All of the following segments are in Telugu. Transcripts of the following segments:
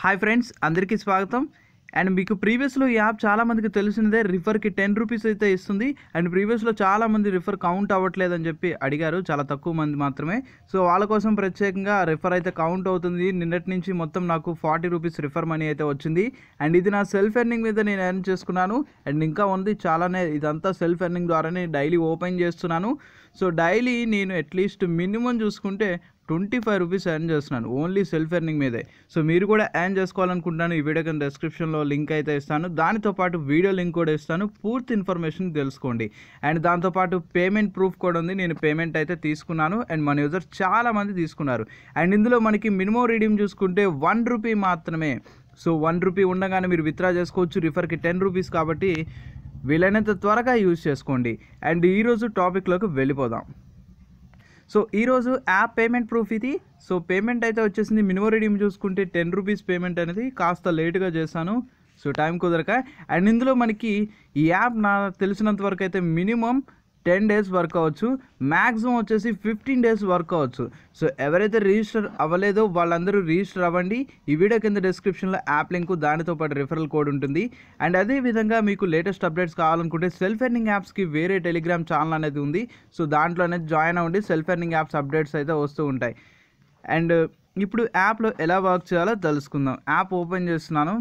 హాయ్ ఫ్రెండ్స్, అందరికీ స్వాగతం. అండ్ మీకు ప్రీవియస్లో ఈ యాప్ చాలామందికి తెలిసినదే. రిఫర్కి 10 రూపీస్ అయితే ఇస్తుంది. అండ్ ప్రీవియస్లో చాలామంది రిఫర్ కౌంట్ అవ్వట్లేదని చెప్పి అడిగారు, చాలా తక్కువ మంది మాత్రమే. సో వాళ్ళ కోసం ప్రత్యేకంగా రిఫర్ అయితే కౌంట్ అవుతుంది. నిన్నటి నుంచి మొత్తం నాకు 40 రూపీస్ రిఫర్ మనీ అయితే వచ్చింది. అండ్ ఇది నా సెల్ఫ్ ఎర్నింగ్ మీద నేను ఎర్న్ చేసుకున్నాను. అండ్ ఇంకా ఉంది చాలానే. ఇదంతా సెల్ఫ్ ఎర్నింగ్ ద్వారానే డైలీ ఓపెన్ చేస్తున్నాను. సో డైలీ నేను అట్లీస్ట్ మినిమం చూసుకుంటే 25 రూపీస్ ఎర్న్ చేస్తున్నాను, ఓన్లీ సెల్ఫ్ ఎర్నింగ్ మీదే. సో మీరు కూడా ఎర్న్ చేసుకోవాలనుకుంటున్నాను. ఈ వీడియో కింద డిస్క్రిప్షన్లో లింక్ అయితే ఇస్తాను. దానితో పాటు వీడియో లింక్ కూడా ఇస్తాను, పూర్తి ఇన్ఫర్మేషన్ తెలుసుకోండి. అండ్ దాంతోపాటు పేమెంట్ ప్రూఫ్ కూడా ఉంది. నేను పేమెంట్ అయితే తీసుకున్నాను అండ్ మన యూజర్స్ చాలామంది తీసుకున్నారు. అండ్ ఇందులో మనకి మినిమం రీడీమ్ చూసుకుంటే 1 రూపీ మాత్రమే. సో 1 రూపీ ఉండగానే మీరు విత్డ్రా చేసుకోవచ్చు. రిఫర్కి 10 రూపీస్ కాబట్టి వీలైనంత త్వరగా యూజ్ చేసుకోండి. అండ్ ఈరోజు టాపిక్లోకి వెళ్ళిపోదాం. సో ఈరోజు యాప్ పేమెంట్ ప్రూఫ్ ఇది. సో పేమెంట్ అయితే వచ్చేసింది. మినిమం రీడీమ్ చూసుకుంటే 10 రూపీస్ పేమెంట్ అనేది కాస్త లేట్గా చేశాను, సో టైం కుదరక. అండ్ ఇందులో మనకి ఈ యాప్ నాకు తెలిసినంత వరకు అయితే మినిమం 10 డేస్ వర్క్ అవ్వచ్చు, మ్యాక్సిమం వచ్చేసి 15 డేస్ వర్క్ అవ్వచ్చు. సో ఎవరైతే రిజిస్టర్ అవ్వలేదో వాళ్ళందరూ రిజిస్టర్ అవ్వండి. ఈ వీడియో కింద డిస్క్రిప్షన్లో యాప్ లింక్, దానితో పాటు రిఫరల్ కోడ్ ఉంటుంది. అండ్ అదేవిధంగా మీకు లేటెస్ట్ అప్డేట్స్ కావాలనుకుంటే సెల్ఫ్ ఎర్నింగ్ యాప్స్కి వేరే టెలిగ్రామ్ ఛానల్ అనేది ఉంది. సో దాంట్లో అనేది జాయిన్ అవ్వండి. సెల్ఫ్ ఎర్నింగ్ యాప్స్ అప్డేట్స్ అయితే వస్తూ ఉంటాయి. అండ్ ఇప్పుడు యాప్లో ఎలా వర్క్ చేయాలో తెలుసుకుందాం. యాప్ ఓపెన్ చేస్తున్నాను.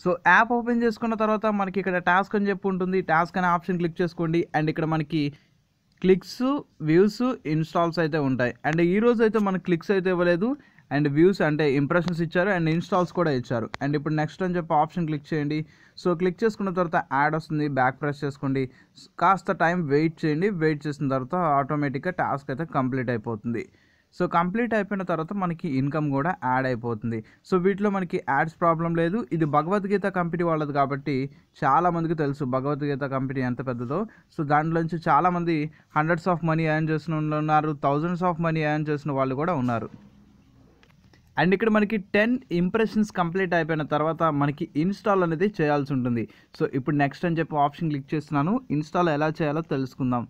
సో యాప్ ఓపెన్ చేసుకున్న తర్వాత మనకి ఇక్కడ టాస్క్ అని చెప్పి ఉంటుంది. టాస్క్ అనే ఆప్షన్ క్లిక్ చేసుకోండి. అండ్ ఇక్కడ మనకి క్లిక్స్, వ్యూస్, ఇన్స్టాల్స్ అయితే ఉంటాయి. అండ్ ఈరోజు అయితే మనకి క్లిక్స్ అయితే ఇవ్వలేదు. అండ్ వ్యూస్ అంటే ఇంప్రెషన్స్ ఇచ్చారు. అండ్ ఇన్స్టాల్స్ కూడా ఇచ్చారు. అండ్ ఇప్పుడు నెక్స్ట్ అని చెప్పి ఆప్షన్ క్లిక్ చేయండి. సో క్లిక్ చేసుకున్న తర్వాత యాడ్ వస్తుంది, బ్యాక్ ప్రెస్ చేసుకోండి. కాస్త టైం వెయిట్ చేయండి. వెయిట్ చేసిన తర్వాత ఆటోమేటిక్గా టాస్క్ అయితే కంప్లీట్ అయిపోతుంది. సో కంప్లీట్ అయిపోయిన తర్వాత మనకి ఇన్కమ్ కూడా యాడ్ అయిపోతుంది. సో వీటిలో మనకి యాడ్స్ ప్రాబ్లం లేదు. ఇది భగవద్గీత కంపెనీ వాళ్ళది కాబట్టి చాలామందికి తెలుసు భగవద్గీత కంపెనీ ఎంత పెద్దదో. సో దాంట్లోంచి చాలామంది హండ్రెడ్స్ ఆఫ్ మనీ ఎర్న్ చేసిన వాళ్ళు ఉన్నారు, థౌజండ్స్ ఆఫ్ మనీ ఎర్న్ చేసిన వాళ్ళు కూడా ఉన్నారు. అండ్ ఇక్కడ మనకి 10 ఇంప్రెషన్స్ కంప్లీట్ అయిపోయిన తర్వాత మనకి ఇన్స్టాల్ అనేది చేయాల్సి ఉంటుంది. సో ఇప్పుడు నెక్స్ట్ అని చెప్పి ఆప్షన్ క్లిక్ చేస్తున్నాను. ఇన్స్టాల్ ఎలా చేయాలో తెలుసుకుందాం.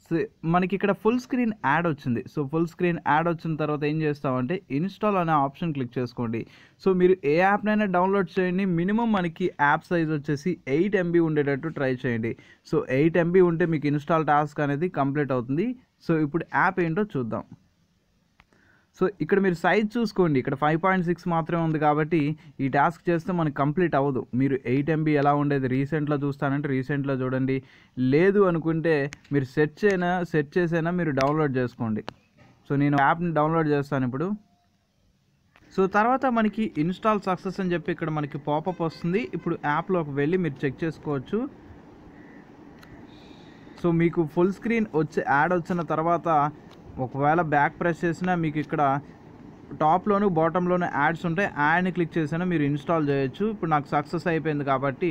సో మనకి ఇక్కడ ఫుల్ స్క్రీన్ యాడ్ వచ్చింది. సో ఫుల్ స్క్రీన్ యాడ్ వచ్చిన తర్వాత ఏం చేస్తామంటే ఇన్స్టాల్ అనే ఆప్షన్ క్లిక్ చేసుకోండి. సో మీరు ఏ యాప్నైనా డౌన్లోడ్ చేయండి. మినిమం మనకి యాప్ సైజ్ వచ్చేసి 8 MB ఉండేటట్టు ట్రై చేయండి. సో 8 MB ఉంటే మీకు ఇన్స్టాల్ టాస్క్ అనేది కంప్లీట్ అవుతుంది. సో ఇప్పుడు యాప్ ఏంటో చూద్దాం. సో ఇక్కడ మీరు సైజ్ చూసుకోండి. ఇక్కడ 5.6 మాత్రమే ఉంది కాబట్టి ఈ టాస్క్ చేస్తే మనకు కంప్లీట్ అవ్వదు. మీరు 8 MB ఎలా ఉండేది రీసెంట్లో చూస్తానంటే రీసెంట్లో చూడండి. లేదు అనుకుంటే మీరు సెర్చ్ చేసైనా మీరు డౌన్లోడ్ చేసుకోండి. సో నేను యాప్ని డౌన్లోడ్ చేస్తాను ఇప్పుడు. సో తర్వాత మనకి ఇన్స్టాల్ సక్సెస్ అని చెప్పి ఇక్కడ మనకి పాపప్ వస్తుంది. ఇప్పుడు యాప్లోకి వెళ్ళి మీరు చెక్ చేసుకోవచ్చు. సో మీకు ఫుల్ స్క్రీన్ యాడ్ వచ్చిన తర్వాత ఒకవేళ బ్యాక్ ప్రెస్ చేసినా మీకు ఇక్కడ టాప్లోను బాటంలోను యాడ్స్ ఉంటాయి. యాడ్ని క్లిక్ చేసినా మీరు ఇన్స్టాల్ చేయొచ్చు. ఇప్పుడు నాకు సక్సెస్ అయిపోయింది కాబట్టి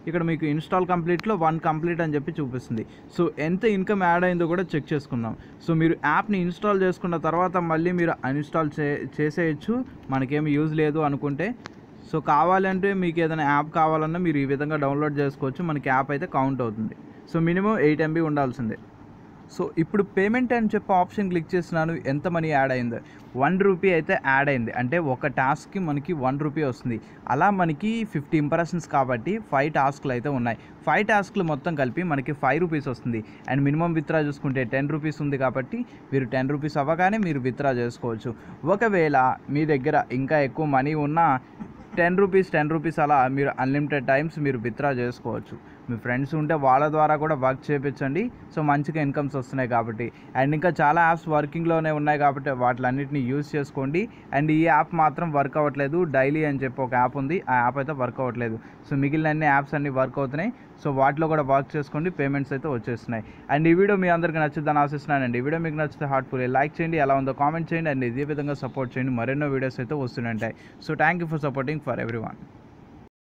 ఇక్కడ మీకు ఇన్స్టాల్ కంప్లీట్లో 1 కంప్లీట్ అని చెప్పి చూపిస్తుంది. సో ఎంత ఇన్కమ్ యాడ్ అయిందో కూడా చెక్ చేసుకుందాం. సో మీరు యాప్ని ఇన్స్టాల్ చేసుకున్న తర్వాత మళ్ళీ మీరు అన్ఇన్స్టాల్ చేసేయచ్చు, మనకేమి యూజ్ లేదు అనుకుంటే. సో కావాలంటే మీకు ఏదైనా యాప్ కావాలన్నా మీరు ఈ విధంగా డౌన్లోడ్ చేసుకోవచ్చు. మనకి యాప్ అయితే కౌంట్ అవుతుంది. సో మినిమం 8 MB ఉండాల్సిందే. సో ఇప్పుడు పేమెంట్ అని చెప్పి ఆప్షన్ క్లిక్ చేస్తున్నాను. ఎంత మనీ యాడ్ అయిందో 1 రూపీ అయితే యాడ్ అయింది. అంటే ఒక టాస్క్కి మనకి 1 రూపీ వస్తుంది. అలా మనకి 50 ఇంప్రెషన్స్ కాబట్టి 5 టాస్క్లు అయితే ఉన్నాయి. 5 టాస్క్లు మొత్తం కలిపి మనకి 5 రూపీస్ వస్తుంది. అండ్ మినిమం విత్డ్రా చూసుకుంటే 10 రూపీస్ ఉంది కాబట్టి మీరు 10 రూపీస్ అవ్వగానే మీరు విత్డ్రా చేసుకోవచ్చు. ఒకవేళ మీ దగ్గర ఇంకా ఎక్కువ మనీ ఉన్నా 10 రూపీస్ అలా మీరు అన్లిమిటెడ్ టైమ్స్ మీరు విత్డ్రా చేసుకోవచ్చు. మీ ఫ్రెండ్స్ ఉంటే వాళ్ళ ద్వారా కూడా వర్క్ చేయించండి. సో మంచిగా ఇన్కమ్స్ వస్తున్నాయి కాబట్టి. అండ్ ఇంకా చాలా యాప్స్ వర్కింగ్లోనే ఉన్నాయి కాబట్టి వాటిలన్నింటినీ యూజ్ చేసుకోండి. అండ్ ఈ యాప్ మాత్రం వర్క్ అవ్వట్లేదు. డైలీ అని చెప్పి ఒక యాప్ ఉంది, ఆ యాప్ అయితే వర్క్ అవ్వట్లేదు. సో మిగిలిన అన్ని యాప్స్ అన్నీ వర్క్ అవుతున్నాయి. సో వాటిలో కూడా వర్క్ చేసుకోండి, పేమెంట్స్ అయితే వచ్చేస్తున్నాయి. అండ్ ఈ వీడియో మీ అందరికీ నచ్చుద్దని ఆశిస్తున్నానండి. ఈ వీడియో మీకు నచ్చితే హార్ట్ఫుల్లీ లైక్ చేయండి, ఎలా ఉందో కామెంట్ చేయండి. అండ్ ఇదే విధంగా సపోర్ట్ చేయండి. మరెన్నో వీడియోస్ అయితే వస్తుంటాయి. So thank you for supporting for everyone.